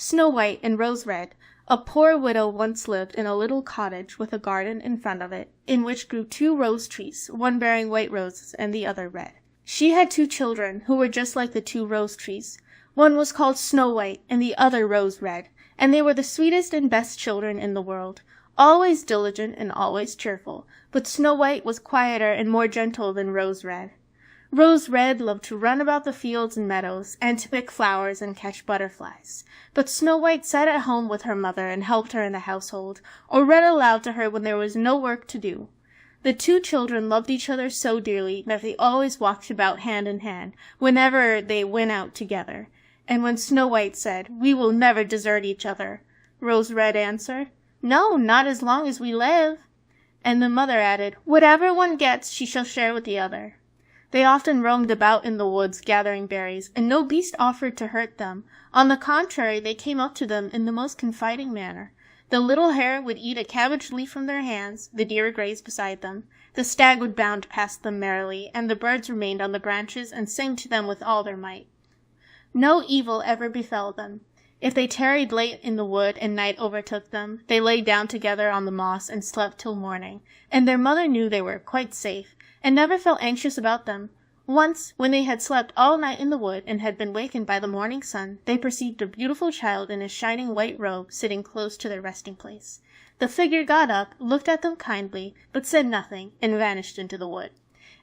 Snow White and Rose Red. A poor widow once lived in a little cottage with a garden in front of it, in which grew 2 rose trees, one bearing white roses and the other red. She had 2 children, who were just like the 2 rose trees. One was called Snow White, and the other Rose Red, and they were the sweetest and best children in the world, always diligent and always cheerful, but Snow White was quieter and more gentle than Rose Red. Rose Red loved to run about the fields and meadows, and to pick flowers and catch butterflies. But Snow White sat at home with her mother and helped her in the household, or read aloud to her when there was no work to do. The 2 children loved each other so dearly that they always walked about hand in hand, whenever they went out together. And when Snow White said, "We will never desert each other," Rose Red answered, "No, not as long as we live." And the mother added, "Whatever one gets, she shall share with the other." They often roamed about in the woods gathering berries, and no beast offered to hurt them. On the contrary, they came up to them in the most confiding manner. The little hare would eat a cabbage leaf from their hands, the deer grazed beside them, the stag would bound past them merrily, and the birds remained on the branches and sang to them with all their might. No evil ever befell them. If they tarried late in the wood and night overtook them, they lay down together on the moss and slept till morning, and their mother knew they were quite safe, and never felt anxious about them. Once, when they had slept all night in the wood and had been wakened by the morning sun, they perceived a beautiful child in a shining white robe sitting close to their resting place. The figure got up, looked at them kindly, but said nothing, and vanished into the wood.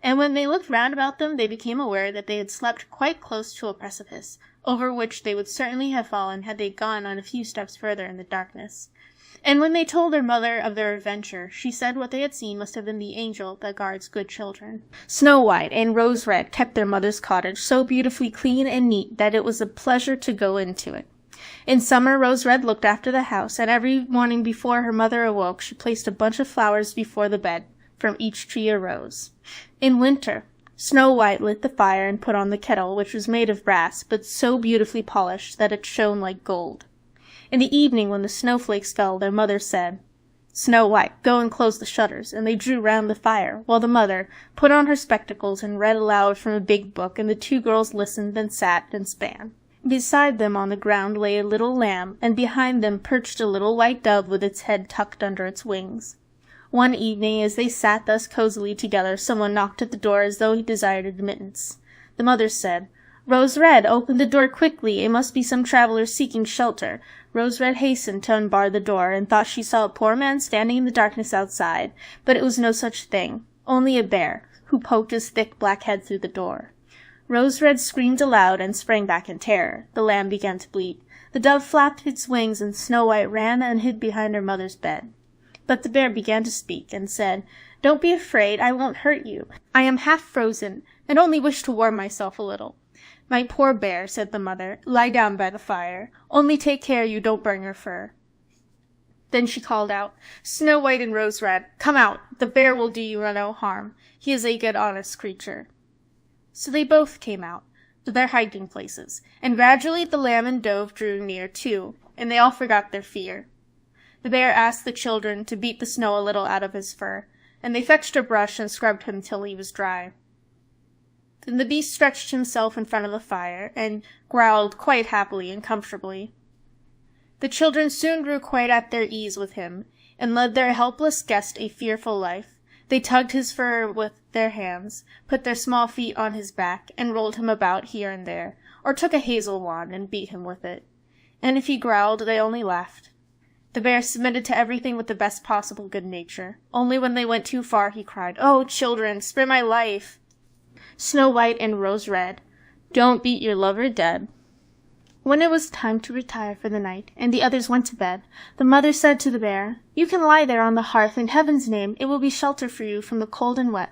And when they looked round about them, they became aware that they had slept quite close to a precipice, over which they would certainly have fallen had they gone on a few steps further in the darkness. And when they told their mother of their adventure, she said what they had seen must have been the angel that guards good children. Snow White and Rose Red kept their mother's cottage so beautifully clean and neat that it was a pleasure to go into it. In summer, Rose Red looked after the house, and every morning before her mother awoke, she placed a bunch of flowers before the bed, from each tree a rose. In winter, Snow White lit the fire and put on the kettle, which was made of brass, but so beautifully polished that it shone like gold. In the evening, when the snowflakes fell, their mother said, "Snow White, go and close the shutters," and they drew round the fire, while the mother put on her spectacles and read aloud from a big book, and the 2 girls listened and sat and span. Beside them on the ground lay a little lamb, and behind them perched a little white dove with its head tucked under its wings. One evening, as they sat thus cosily together, someone knocked at the door as though he desired admittance. The mother said, "Rose Red, open the door quickly, it must be some traveller seeking shelter." Rose Red hastened to unbar the door, and thought she saw a poor man standing in the darkness outside, but it was no such thing, only a bear, who poked his thick black head through the door. Rose Red screamed aloud and sprang back in terror. The lamb began to bleat. The dove flapped its wings, and Snow White ran and hid behind her mother's bed. But the bear began to speak, and said, "Don't be afraid, I won't hurt you. I am half frozen, and only wish to warm myself a little." "My poor bear," said the mother, "lie down by the fire. Only take care you don't burn your fur." Then she called out, "Snow White and Rose Red, come out. The bear will do you no harm. He is a good, honest creature." So they both came out to their hiding places, and gradually the lamb and dove drew near too, and they all forgot their fear. The bear asked the children to beat the snow a little out of his fur, and they fetched a brush and scrubbed him till he was dry. Then the beast stretched himself in front of the fire, and growled quite happily and comfortably. The children soon grew quite at their ease with him, and led their helpless guest a fearful life. They tugged his fur with their hands, put their small feet on his back, and rolled him about here and there, or took a hazel wand and beat him with it. And if he growled, they only laughed. The bear submitted to everything with the best possible good nature. Only when they went too far he cried, "Oh, children, spare my life!" Snow White and Rose Red, don't beat your lover dead. When it was time to retire for the night, and the others went to bed, the mother said to the bear, "You can lie there on the hearth, in heaven's name, it will be shelter for you from the cold and wet."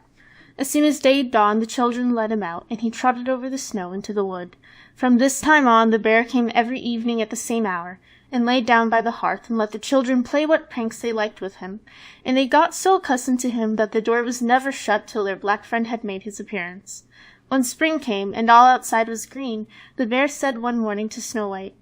As soon as day dawned, the children let him out, and he trotted over the snow into the wood. From this time on, the bear came every evening at the same hour, and lay down by the hearth, and let the children play what pranks they liked with him, and they got so accustomed to him that the door was never shut till their black friend had made his appearance. When spring came, and all outside was green, the bear said one morning to Snow White,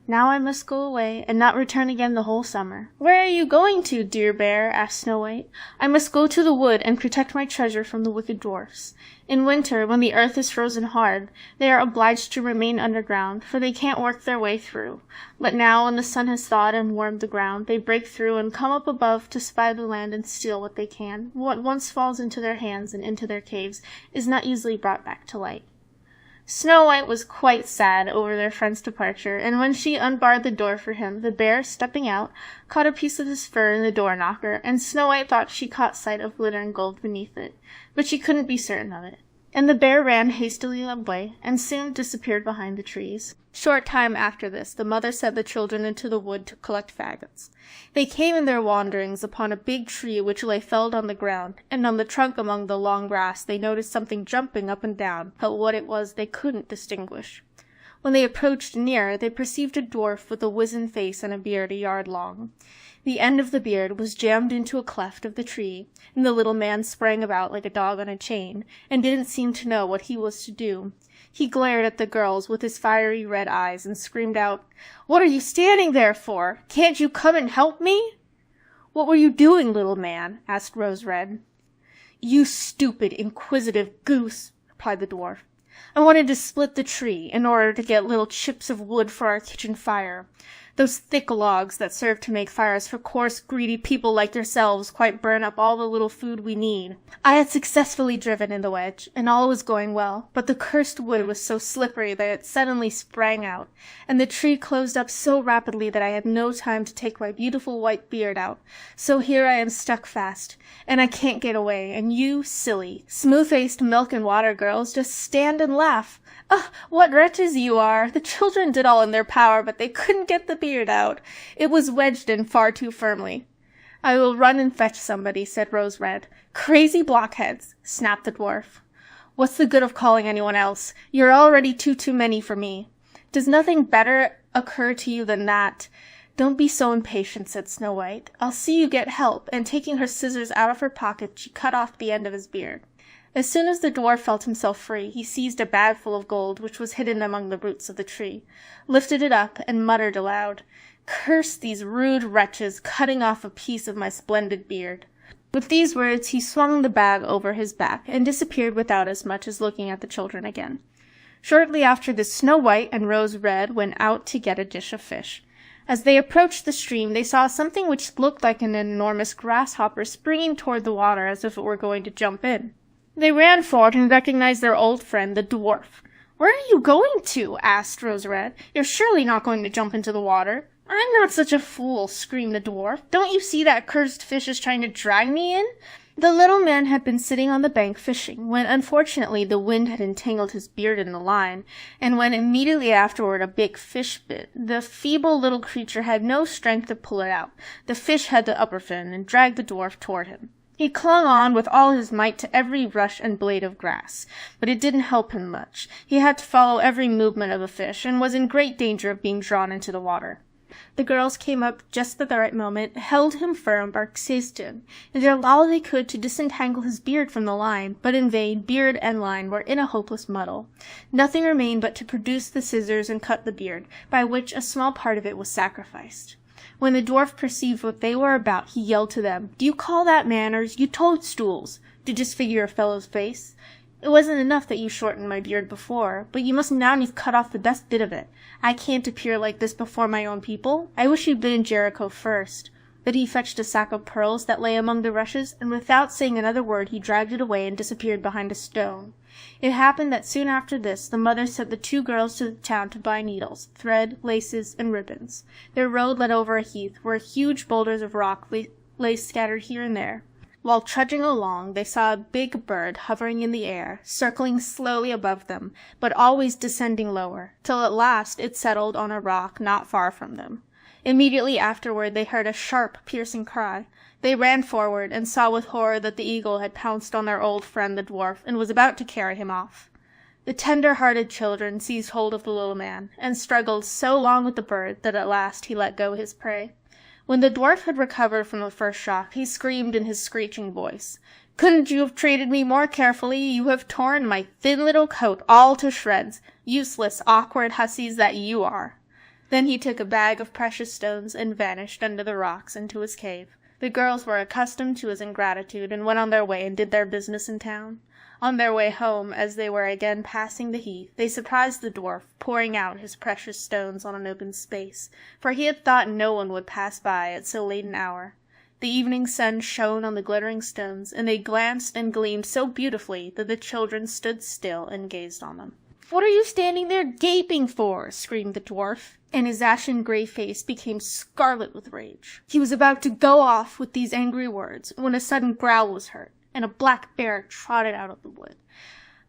Now I must go away, and not return again the whole summer." "Where are you going to, dear bear?" asked Snow White. "I must go to the wood and protect my treasure from the wicked dwarfs. In winter, when the earth is frozen hard, they are obliged to remain underground, for they can't work their way through. But now, when the sun has thawed and warmed the ground, they break through and come up above to spy the land and steal what they can. What once falls into their hands and into their caves is not easily brought back to light." Snow White was quite sad over their friend's departure, and when she unbarred the door for him, the bear, stepping out, caught a piece of his fur in the door knocker, and Snow White thought she caught sight of glittering gold beneath it, but she couldn't be certain of it. And the bear ran hastily away, and soon disappeared behind the trees. Short time after this, the mother sent the children into the wood to collect faggots. They came in their wanderings upon a big tree which lay felled on the ground, and on the trunk among the long grass they noticed something jumping up and down, but what it was they couldn't distinguish. When they approached nearer, they perceived a dwarf with a wizen face and a beard a yard long. The end of the beard was jammed into a cleft of the tree, and the little man sprang about like a dog on a chain, and didn't seem to know what he was to do. He glared at the girls with his fiery red eyes and screamed out, "What are you standing there for? Can't you come and help me?" "What were you doing, little man?" asked Rose Red. "You stupid, inquisitive goose," replied the dwarf. "I wanted to split the tree in order to get little chips of wood for our kitchen fire. Those thick logs that serve to make fires for coarse, greedy people like yourselves quite burn up all the little food we need." I had successfully driven in the wedge, and all was going well, but the cursed wood was so slippery that it suddenly sprang out, and the tree closed up so rapidly that I had no time to take my beautiful white beard out. So here I am stuck fast, and I can't get away, and you, silly, smooth-faced milk and water girls, just stand and laugh. "Ah, what wretches you are! The children did all in their power, but they couldn't get the beard out. It was wedged in far too firmly." "I will run and fetch somebody," said Rose Red. "Crazy blockheads," snapped the dwarf. "What's the good of calling anyone else? You're already too many for me. Does nothing better occur to you than that?" "Don't be so impatient," said Snow White. "I'll see you get help," and taking her scissors out of her pocket, she cut off the end of his beard. As soon as the dwarf felt himself free, he seized a bag full of gold which was hidden among the roots of the tree, lifted it up, and muttered aloud, "Curse these rude wretches, cutting off a piece of my splendid beard." With these words he swung the bag over his back, and disappeared without as much as looking at the children again. Shortly after this, Snow White and Rose Red went out to get a dish of fish. As they approached the stream, they saw something which looked like an enormous grasshopper springing toward the water as if it were going to jump in. They ran forward and recognized their old friend, the dwarf. "Where are you going to?" asked Rose Red. "You're surely not going to jump into the water." "I'm not such a fool," screamed the dwarf. "Don't you see that cursed fish is trying to drag me in?" The little man had been sitting on the bank fishing, when unfortunately the wind had entangled his beard in the line, and when immediately afterward a big fish bit, the feeble little creature had no strength to pull it out. The fish had the upper fin, and dragged the dwarf toward him. He clung on with all his might to every rush and blade of grass, but it didn't help him much. He had to follow every movement of the fish, and was in great danger of being drawn into the water. The girls came up just at the right moment, held him firm, but seized him, and did all they could to disentangle his beard from the line, but in vain. Beard and line were in a hopeless muddle. Nothing remained but to produce the scissors and cut the beard, by which a small part of it was sacrificed. When the dwarf perceived what they were about, he yelled to them, "Do you call that manners, you toadstools, to disfigure a fellow's face? It wasn't enough that you shortened my beard before, but you must now you've cut off the best bit of it. I can't appear like this before my own people. I wish you'd been in Jericho first." Then he fetched a sack of pearls that lay among the rushes, and without saying another word he dragged it away and disappeared behind a stone. It happened that soon after this the mother sent the two girls to the town to buy needles, thread, laces, and ribbons. Their road led over a heath, where huge boulders of rock lay scattered here and there. While trudging along, they saw a big bird hovering in the air, circling slowly above them, but always descending lower, till at last it settled on a rock not far from them. Immediately afterward they heard a sharp, piercing cry. They ran forward, and saw with horror that the eagle had pounced on their old friend the dwarf, and was about to carry him off. The tender-hearted children seized hold of the little man, and struggled so long with the bird that at last he let go his prey. When the dwarf had recovered from the first shock, he screamed in his screeching voice, "Couldn't you have treated me more carefully? You have torn my thin little coat all to shreds. Useless, awkward hussies that you are." Then he took a bag of precious stones and vanished under the rocks into his cave. The girls were accustomed to his ingratitude and went on their way and did their business in town. On their way home, as they were again passing the heath, they surprised the dwarf pouring out his precious stones on an open space, for he had thought no one would pass by at so late an hour. The evening sun shone on the glittering stones, and they glanced and gleamed so beautifully that the children stood still and gazed on them. "What are you standing there gaping for?" screamed the dwarf, and his ashen gray face became scarlet with rage. He was about to go off with these angry words when a sudden growl was heard, and a black bear trotted out of the wood.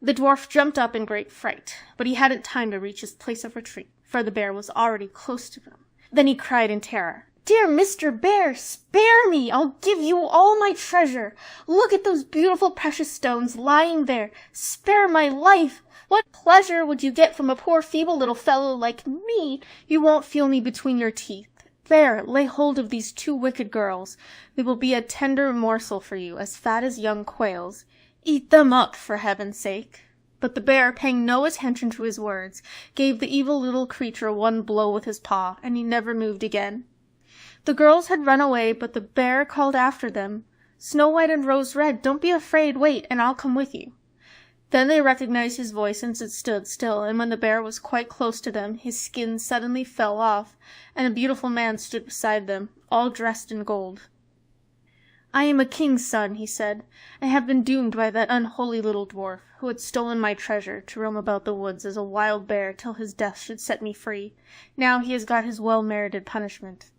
The dwarf jumped up in great fright, but he hadn't time to reach his place of retreat, for the bear was already close to him. Then he cried in terror, "Dear Mr. Bear, spare me! I'll give you all my treasure. Look at those beautiful precious stones lying there. Spare my life! What pleasure would you get from a poor feeble little fellow like me? You won't feel me between your teeth. There, lay hold of these 2 wicked girls. They will be a tender morsel for you, as fat as young quails. Eat them up, for heaven's sake." But the bear, paying no attention to his words, gave the evil little creature one blow with his paw, and he never moved again. The girls had run away, but the bear called after them, "Snow White and Rose Red, don't be afraid, wait, and I'll come with you." Then they recognized his voice and stood still, and when the bear was quite close to them, his skin suddenly fell off, and a beautiful man stood beside them, all dressed in gold. "I am a king's son," he said. "I have been doomed by that unholy little dwarf, who had stolen my treasure, to roam about the woods as a wild bear till his death should set me free. Now he has got his well-merited punishment."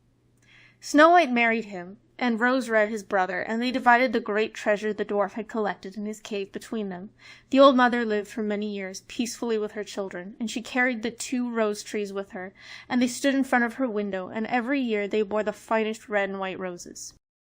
Snow White married him, and Rose Red his brother, and they divided the great treasure the dwarf had collected in his cave between them. The old mother lived for many years peacefully with her children, and she carried the 2 rose trees with her, and they stood in front of her window, and every year they bore the finest red and white roses.